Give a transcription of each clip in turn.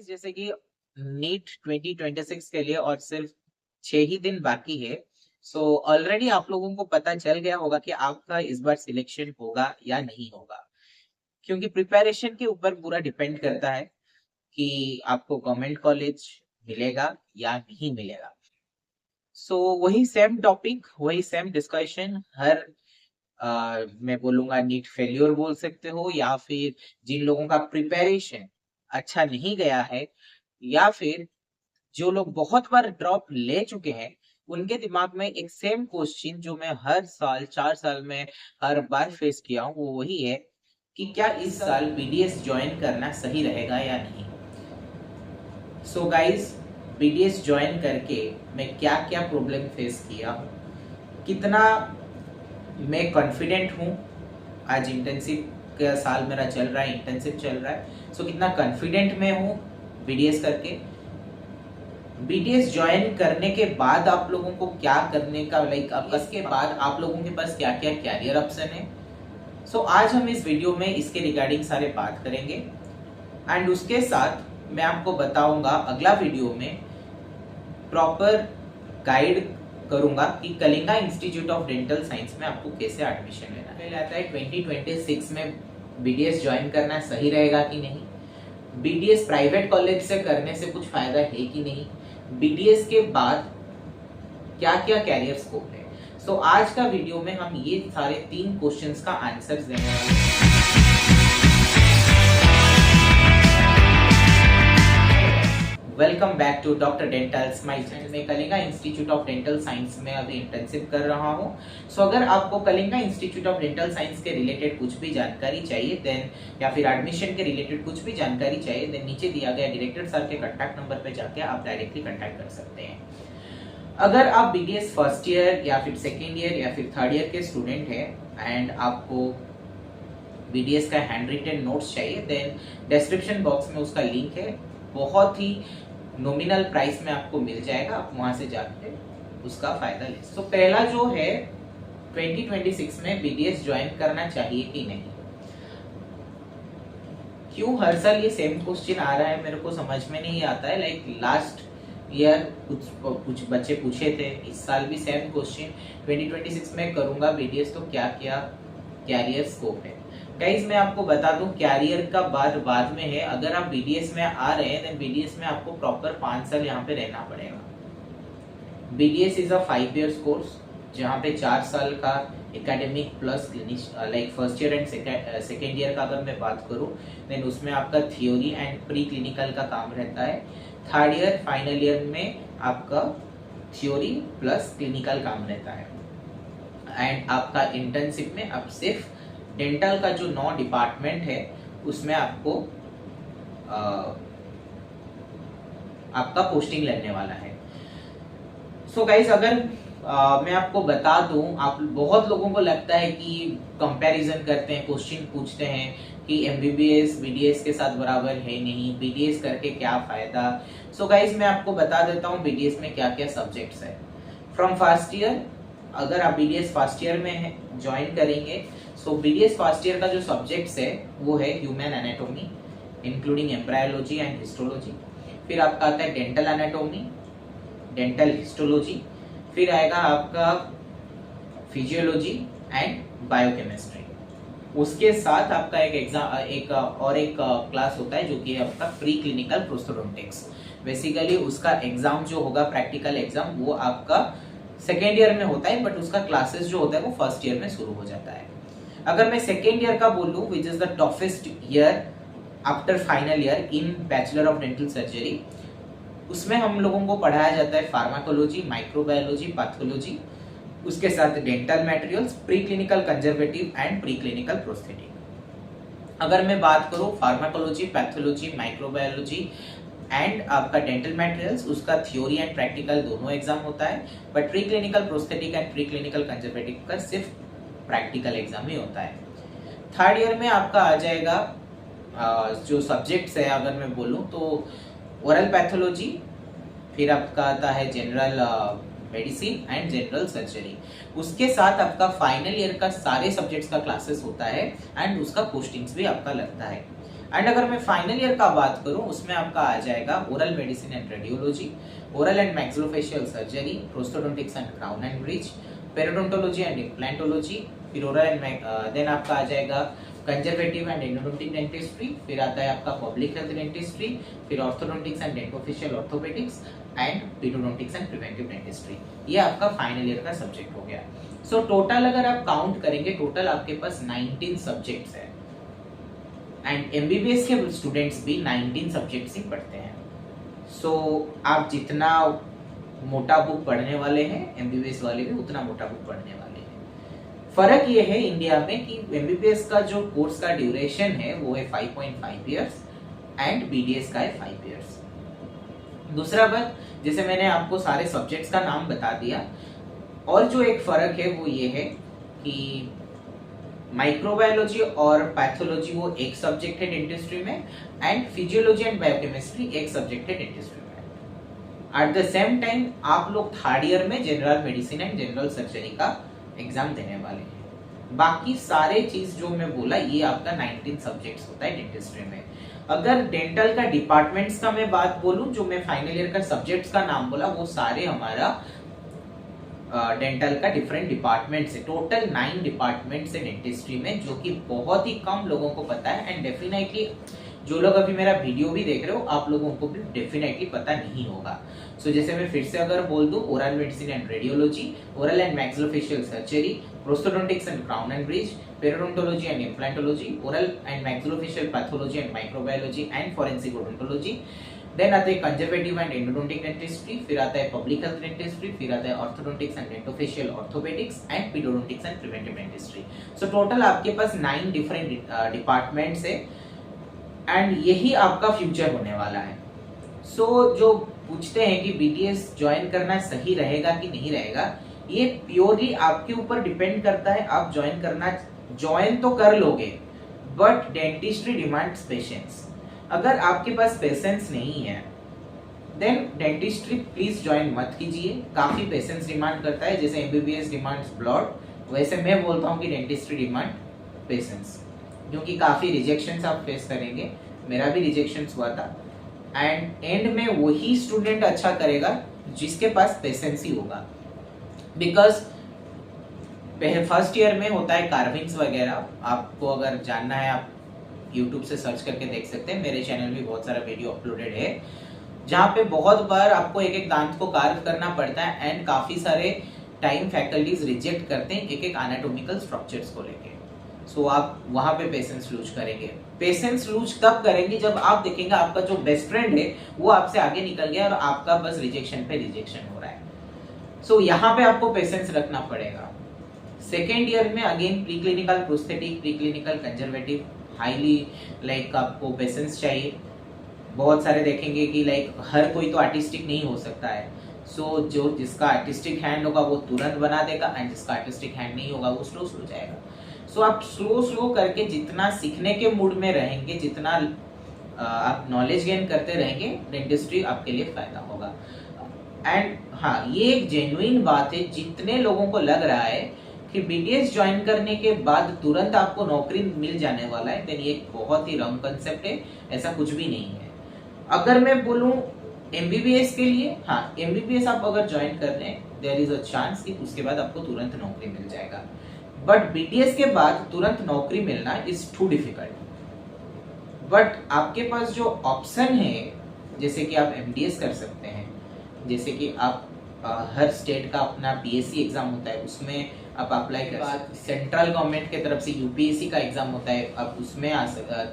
जैसे कि नीट 2026 के लिए और सिर्फ 6 ही दिन बाकी है। सो ऑलरेडी आप लोगों को पता चल गया होगा कि आपका इस बार सिलेक्शन होगा या नहीं होगा, क्योंकि प्रिपरेशन के ऊपर पूरा डिपेंड करता है कि आपको गवर्नमेंट कॉलेज मिलेगा या नहीं मिलेगा। सो वही सेम टॉपिक, वही सेम डिस्कशन हर मैं बोलूंगा नीट फेल्योर बोल सकते हो, या फिर जिन लोगों का प्रिपरेशन अच्छा नहीं गया है, या फिर जो लोग बहुत बार ड्रॉप ले चुके हैं, उनके दिमाग में एक सेम क्वेश्चन जो मैं हर साल 4 साल में हर बार फेस किया हूँ, वो वही है कि क्या इस साल बीडीएस ज्वाइन करना सही रहेगा या नहीं। सो गाइस, बीडीएस ज्वाइन करके मैं क्या क्या प्रॉब्लम फेस किया हूँ, कितना मैं कॉन्फिडेंट हूँ। आज इंटर्नशिप का साल मेरा चल रहा है, इंटर्नशिप चल रहा है, सो कितना कॉन्फिडेंट मैं हूँ बीडीएस करके। बीटीएस ज्वाइन करने के बाद आप लोगों को क्या करने का, अब इसके बाद आप लोगों के पास क्या क्या कैरियर ऑप्शन है। सो आज हम इस वीडियो में इसके रिगार्डिंग सारे बात करेंगे, एंड उसके साथ मैं आपको बताऊंगा अगला वीडियो में प्रॉपर गाइड करूंगा कि Kalinga institute of dental science में आपको कैसे एडमिशन लेना है। पहले आता है 2026 में बीडीएस ज्वाइन करना सही रहेगा कि नहीं, बीडीएस प्राइवेट कॉलेज से करने से कुछ फायदा है कि नहीं, बीडीएस के बाद क्या क्या कैरियर स्कोप है। सो आज का वीडियो में हम ये सारे 3 क्वेश्चंस का आंसर्स देने वाले हैं। Welcome back to doctor dental smile. मैं Kalinga institute of dental science में अभी इंटर्नशिप कर रहा हूँ। सो अगर आपको Kalinga institute of dental science के रिलेटेड कुछ भी जानकारी चाहिए देन, या फिर एडमिशन के रिलेटेड कुछ भी जानकारी चाहिए देन, नीचे दिया गया डायरेक्टर सर के कॉन्टैक्ट नंबर पे जाके आप डायरेक्टली कॉन्टैक्ट कर सकते हैं। अगर आप बीडीएस फर्स्ट ईयर या फिर सेकेंड ईयर या फिर थर्ड ईयर के स्टूडेंट है एंड आपको बीडीएस का हैंड रिटन नोट्स चाहिए देन डिस्क्रिप्शन बॉक्स में उसका लिंक है, बहुत ही नॉमिनल प्राइस में आपको मिल जाएगा, आप वहां से जाके उसका फायदा ले। तो पहला जो है 2026 में बीडीएस ज्वाइन करना चाहिए कि नहीं। क्यों हर साल ये सेम क्वेश्चन आ रहा है मेरे को समझ में नहीं आता है। लाइक लास्ट ईयर कुछ बच्चे पूछे थे, इस साल भी सेम क्वेश्चन 2026 में करूंगा बीडीएस तो क्या क्या कैरियर स्कोप है। गाइस मैं आपको बता दूं कैरियर का बाद में है। अगर आप बीडीएस में आ रहे हैं देन बीडीएस में आपको प्रॉपर 5 साल यहाँ पे रहना पड़ेगा। BDS is a 5 years course जहाँ पे 4 साल का academic plus like first year and second year का अगर मैं बात करूँ देन उसमें आपका थियोरी एंड प्री क्लिनिकल का काम रहता है। थर्ड ईयर फाइनल ईयर में आपका थियोरी प्लस क्लिनिकल काम रहता है, एंड आपका इंटर्नशिप में अब सिर्फ डेंटल का जो 9 डिपार्टमेंट है उसमें आपको आपका पोस्टिंग लगने वाला है। सो गाइस अगर मैं आपको बता दूं, आप बहुत लोगों को लगता है कि कंपैरिजन करते हैं, क्वेश्चन पूछते हैं कि एमबीबीएस बीडीएस के साथ बराबर है नहीं, बीडीएस करके क्या फायदा। सो गाइस मैं आपको बता देता हूं बीडीएस में क्या क्या सब्जेक्ट्स है। फ्रॉम फर्स्ट ईयर, अगर आप बीडीएस फर्स्ट ईयर में ज्वाइन करेंगे, सो बीडीएस फर्स्ट ईयर का जो सब्जेक्ट्स है वो है human anatomy including embryology and histology. फिर आपका आता है डेंटल एनाटॉमी, डेंटल हिस्टोलॉजी, फिर आएगा आपका फिजियोलॉजी एंड बायोकेमिस्ट्री। उसके साथ आपका एक क्लास होता है जो कि आपका प्री क्लिनिकल प्रोस्थोडोंटिक्स। बेसिकली उसका एग्जाम जो होगा प्रैक्टिकल एग्जाम वो आपका सेकेंड ईयर में होता है, बट उसका क्लासेस जो होता है वो फर्स्ट ईयर में शुरू हो जाता है। अगर मैं सेकेंड ईयर का बोलूं which is the toughest year after final year in bachelor of dental surgery, उसमें हम लोगों को पढ़ाया जाता है फार्माकोलॉजी, माइक्रोबायोलॉजी, पैथोलॉजी, उसके साथ dental materials, pre clinical conservative and pre clinical prosthetic. अगर मैं बात करूं फार्माकोलॉजी, पैथोलॉजी, माइक्रोबायोलॉजी एंड आपका डेंटल मटेरियल्स, उसका थ्योरी एंड प्रैक्टिकल दोनों एग्जाम होता है, but pre clinical prosthetic and pre clinical conservative का सिर्फ प्रैक्टिकल एग्जाम ही होता है। थर्ड ईयर में आपका आ जाएगा जो सब्जेक्ट्स है, अगर मैं बोलूं तो ओरल पैथोलॉजी, फिर आपका आता है general medicine and general surgery. उसके साथ आपका फाइनल ईयर का सारे सब्जेक्ट्स का क्लासेस होता है एंड उसका पोस्टिंग्स भी आपका लगता है। एंड अगर मैं फाइनल ईयर का बात करूं, उसमें आपका आ जाएगा oral medicine and radiology, oral and maxillofacial surgery, prosthodontics and crown and bridge, periodontology and implantology, फिर ओरल एंड देन आपका आ जाएगा कंजर्वेटिव एंड एंडोडोंटिक डेंटिस्ट्री, फिर आता है आपका पब्लिक हेल्थ डेंटिस्ट्री, फिर orthodontics and dentofacial orthopedics and pedodontics and preventive dentistry. ये आपका फाइनल ईयर का सब्जेक्ट हो गया। सो टोटल अगर आप काउंट करेंगे, टोटल आपके पास 19 सब्जेक्ट्स है एंड एमबीबीएस के स्टूडेंट्स भी 19 सब्जेक्ट्स ही पढ़ते हैं। सो आप जितना मोटा बुक पढ़ने वाले हैं, एमबीबीएस वाले भी उतना मोटा बुक पढ़ने वाले हैं। फर्क ये है इंडिया में कि एमबीबीएस का जो कोर्स का ड्यूरेशन है वो है 5.5 इयर्स एंड बीडीएस का है 5 इयर्स। दूसरा बात, जैसे मैंने आपको सारे सब्जेक्ट्स का नाम बता दिया, और जो एक फर्क है वो ये है कि माइक्रोबायोलॉजी और पैथोलॉजी वो एक सब्जेक्ट है डेंटिस्ट्री में, एंड फिजियोलॉजी एंड बायोकेमिस्ट्री एक सब्जेक्ट है डेंटिस्ट्री में। एट द सेम टाइम आप लोग थर्ड ईयर में general medicine and general surgery का एग्जाम देने वाले हैं। बाकी सारे चीज जो मैं बोला ये आपका 19 सब्जेक्ट्स होता है डेंटिस्ट्री में। अगर डेंटल का डिपार्टमेंट्स का मैं बात बोलूं, जो मैं फाइनल ईयर का सब्जेक्ट्स का नाम बोला वो सारे हमारा डेंटल का डिफरेंट डिपार्टमेंट्स है। टोटल 9 डिपार्टमेंट्स है डेंटिस्ट्री में, जो कि बहुत ही कम लोगों को पता है। एंड डेफिनेटली जो लोग अभी मेरा वीडियो भी देख रहे हो, आप लोगों को भी डेफिनेटली पता नहीं होगा। सो जैसे मैं फिर से अगर बोल दूं, oral medicine and radiology, oral and maxillofacial surgery, prosthodontics and crown and bridge, periodontology and implantology, oral and maxillofacial pathology and microbiology and forensic odontology. Then आता है कंजर्वेटिव एंड एंडोडोंटिक डेंटिस्ट्री, फिर आता है पब्लिक हेल्थ डेंटिस्ट्री, फिर आता है orthodontics and dentofacial orthopedics and pedodontics and preventive dentistry. So total आपके पास 9 डिफरेंट डिपार्टमेंट्स है एंड यही आपका फ्यूचर होने वाला है। सो जो पूछते हैं कि बीडीएस ज्वाइन करना सही रहेगा कि नहीं रहेगा, ये प्योरली आपके ऊपर डिपेंड करता है। आप ज्वाइन तो कर लोगे, बट डेंटिस्ट्री डिमांड्स पेशेंस। अगर आपके पास पेशेंस नहीं है, देन डेंटिस्ट्री प्लीज ज्वाइन मत कीजिए। काफी पेशेंस डिमांड करता है, जैसे एमबीबीएस डिमांड्स ब्लड, वैसे मैं बोलता हूँ कि डेंटिस्ट्री डिमांड पेशेंस, क्योंकि काफी रिजेक्शंस आप फेस करेंगे। मेरा भी रिजेक्शंस हुआ था, एंड एंड में वही स्टूडेंट अच्छा करेगा जिसके पास पेशेंस ही होगा। बिकॉज फर्स्ट ईयर में होता है कार्विंग्स वगैरह, आपको अगर जानना है आप YouTube से सर्च करके देख सकते हैं। मेरे चैनल में बहुत सारा वीडियो अपलोडेड है, जहाँ पे बहुत बार आपको एक एक दांत को कार्व करना पड़ता है, एंड काफी सारे टाइम फैकल्टीज रिजेक्ट करते हैं एक एक एनाटॉमिकल स्ट्रक्चर्स को लेके। सो आप वहां पे पेशेंस लूज करेंगे। पेशेंस लूज तब करेंगे जब आप देखेंगे आपका जो बेस्ट फ्रेंड है वो आपसे आगे निकल गया और आपका बस रिजेक्शन पे रिजेक्शन हो रहा है। सो यहाँ पे आपको पेशेंस रखना पड़ेगा। सेकेंड ईयर में again pre clinical prosthetic, pre clinical conservative, highly आपको पेशेंस चाहिए। बहुत सारे देखेंगे कि हर कोई तो आर्टिस्टिक नहीं हो सकता है। सो जो जिसका आर्टिस्टिक हैंड होगा वो तुरंत बना देगा, एंड जिसका आर्टिस्टिक हैंड नहीं होगा वो स्लो स्लो जाएगा। सो आप स्लो करके जितना सीखने के मूड में रहेंगे, जितना आप नॉलेज गेन करते रहेंगे, डेंटिस्ट्री आपके लिए फायदा होगा। एंड हाँ, ये एक जेन्युइन बात है। जितने लोगों को लग रहा है कि बीडीएस ज्वाइन करने के बाद तुरंत आपको नौकरी मिल जाने वाला है, देन ये बहुत ही रॉन्ग कंसेप्ट है। ऐसा कुछ भी नहीं है। अगर मैं बोलूं एमबीबीएस के लिए, हाँ, एमबीबीएस आप अगर ज्वाइन कर लें, देयर इज अ चांस कि उसके बाद आपको तुरंत नौकरी मिल जाएगा। बट बीडीएस के बाद तुरंत नौकरी मिलना इज टू डिफिकल्ट। बट आपके पास जो ऑप्शन है, जैसे कि आप एमडीएस कर सकते हैं, जैसे कि आप हर स्टेट का अपना पीएससी एग्जाम होता है, उसमें आप अप्लाई कर सकते हैं। सेंट्रल गवर्नमेंट की तरफ से यूपीएससी का एग्जाम होता है, आप उसमें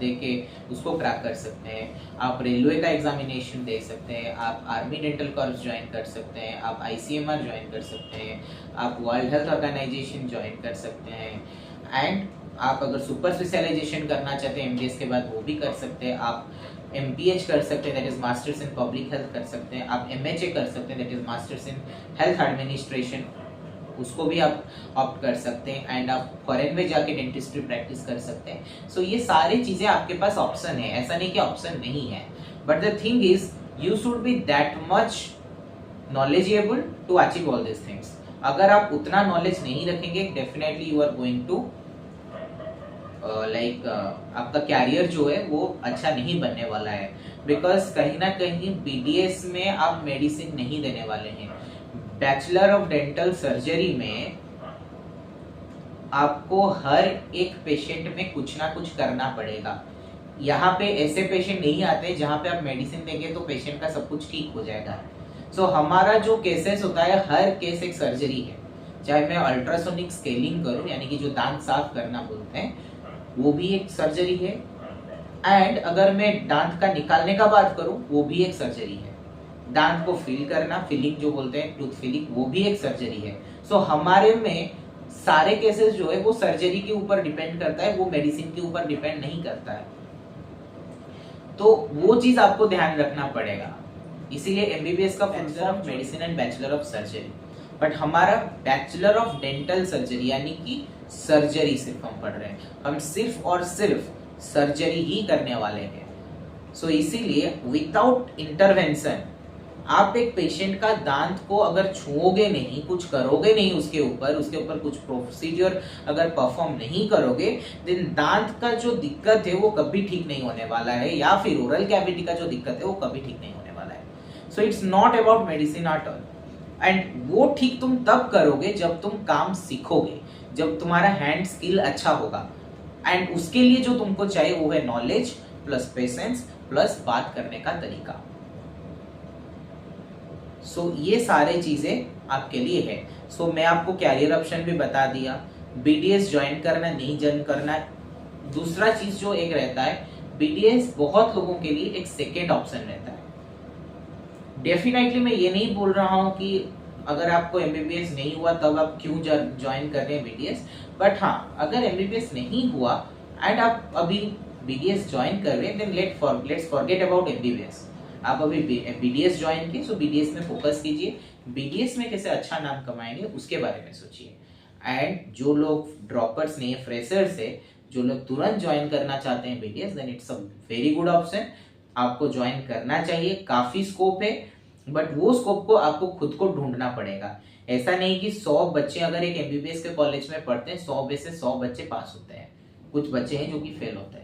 दे के उसको क्रैक कर सकते हैं। आप रेलवे का एग्जामिनेशन दे सकते हैं, आप आर्मी डेंटल कोर्स ज्वाइन कर सकते हैं, आप आईसीएमआर ज्वाइन कर सकते हैं, आप वर्ल्ड हेल्थ ऑर्गेनाइजेशन ज्वाइन कर सकते हैं, एंड आप अगर सुपर स्पेशलाइजेशन करना चाहते हैं एमडीएस के बाद वो भी कर सकते हैं। आप एमपीएच कर सकते हैं, that is masters in public health कर सकते हैं। आप एमएचए कर सकते हैं, that is masters in health administration, उसको भी आप ऑप्ट कर सकते हैं। एंड आप फॉरेन में जाके डेंटिस्ट्री प्रैक्टिस कर सकते हैं। सो ये सारी चीजें आपके पास ऑप्शन है, ऐसा नहीं कि ऑप्शन नहीं है। But the thing is you should be that much knowledgeable to achieve all this things. अगर आप उतना नॉलेज नहीं रखेंगे, definitely you are going to like आपका कैरियर जो है वो अच्छा नहीं बनने वाला है, बिकॉज कहीं ना कहीं बीडीएस में आप मेडिसिन नहीं देने वाले हैं। बैचलर ऑफ डेंटल सर्जरी में आपको हर एक पेशेंट में कुछ ना कुछ करना पड़ेगा। यहाँ पे ऐसे पेशेंट नहीं आते जहाँ पे आप मेडिसिन देंगे तो पेशेंट का सब कुछ ठीक हो जाएगा। सो हमारा जो केसेस होता है, हर केस एक सर्जरी है। चाहे मैं अल्ट्रासोनिक स्केलिंग करूं, यानी कि जो दांत साफ करना बोलते हैं, वो भी एक सर्जरी है। एंड अगर मैं दांत का निकालने का बात करूं, वो भी एक सर्जरी है। दांत को फिल करना, फिलिंग जो बोलते हैं, टूथ फिलिंग, वो भी एक सर्जरी है। सो हमारे में सारे केसेस जो है वो सर्जरी के ऊपर डिपेंड करता है, वो मेडिसिन के ऊपर डिपेंड नहीं करता है। तो वो चीज आपको ध्यान रखना पड़ेगा। इसीलिए एमबीबीएस का bachelor of medicine and bachelor of surgery, but हमारा बैचलर ऑफ डेंटल सर्जरी यानी कि सर्जरी सिर्फ हम पढ़ रहे हैं, हम सिर्फ और सिर्फ सर्जरी ही करने वाले हैं। सो इसीलिए विदाउट इंटरवेंशन आप एक पेशेंट का दांत को अगर छुओगे नहीं, कुछ करोगे नहीं उसके ऊपर कुछ प्रोसीजर अगर परफॉर्म नहीं करोगे, देन दांत का जो दिक्कत है वो कभी ठीक नहीं होने वाला है, या फिर ओरल कैविटी का जो दिक्कत है वो कभी ठीक नहीं होने वाला है। So it's not about medicine at all. And वो ठीक तुम तब करोगे जब तुम काम सीखोगे, जब तुम्हारा हैंड स्किल अच्छा होगा। एंड उसके लिए जो तुमको चाहिए वो है नॉलेज प्लस पेशेंस प्लस बात करने का तरीका। सो ये सारे चीजें आपके लिए है। सो मैं आपको कैरियर ऑप्शन भी बता दिया, बीडीएस ज्वाइन करना नहीं ज्वाइन करना। दूसरा चीज जो एक रहता है, बीडीएस बहुत लोगों के लिए एक सेकेंड ऑप्शन रहता है। डेफिनेटली मैं ये नहीं बोल रहा हूं कि अगर आपको एमबीबीएस नहीं हुआ तब आप क्यों ज्वाइन कर रहे हैं बीडीएस, बट हाँ, अगर एमबीबीएस नहीं हुआ एंड आप अभी बीडीएस ज्वाइन कर रहे हैं, then let's forget about MBBS. आप अभी बीडीएस ज्वाइन किए, सो बीडीएस में फोकस कीजिए। बीडीएस में कैसे अच्छा नाम कमाएंगे उसके बारे में सोचिए। एंड जो लोग ड्रॉपर्स नहीं है, फ्रेशर्स है, जो लोग तुरंत ज्वाइन करना चाहते हैं BDS, then it's a very good option. आपको ज्वाइन करना चाहिए, काफी स्कोप है, बट वो स्कोप को आपको खुद को ढूंढना पड़ेगा। ऐसा नहीं कि 100 बच्चे अगर एक एमबीबीएस के कॉलेज में पढ़ते हैं, 100 में से 100 बच्चे पास होते हैं, कुछ बच्चे हैं जो कि फेल होते हैं।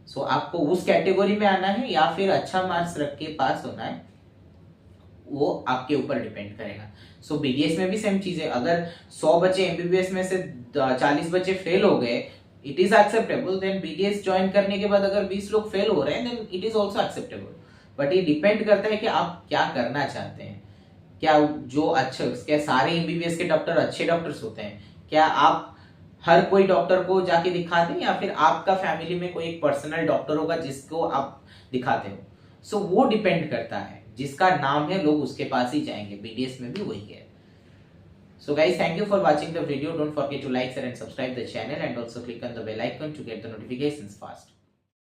सो आपको उस कैटेगरी में आना है या फिर अच्छा मार्क्स रख के पास होना है, वो आपके ऊपर डिपेंड करेगा। सो बीडीएस में भी सेम चीज है। अगर 100 बच्चे एमबीबीएस में से 40 बच्चे फेल हो गए, it is acceptable. Then BDS join करने के बाद अगर 20 लोग फेल हो रहे हैं, then it is also acceptable. But ये डिपेंड करता है कि आप क्या करना चाहते हैं। क्या जो अच्छे, क्या सारे एमबीबीएस के डॉक्टर अच्छे डॉक्टर्स होते हैं? क्या आप हर कोई डॉक्टर को जाके दिखाते हैं, या फिर आपका फैमिली में कोई एक पर्सनल डॉक्टर होगा जिसको आप दिखाते हो? सो वो डिपेंड करता है, जिसका नाम है लोग उसके पास ही जाएंगे। बीडीएस में भी वही है। So guys, thank you for watching the video. Don't forget to like, share and subscribe the channel, and also click on the bell icon to get the notifications fast.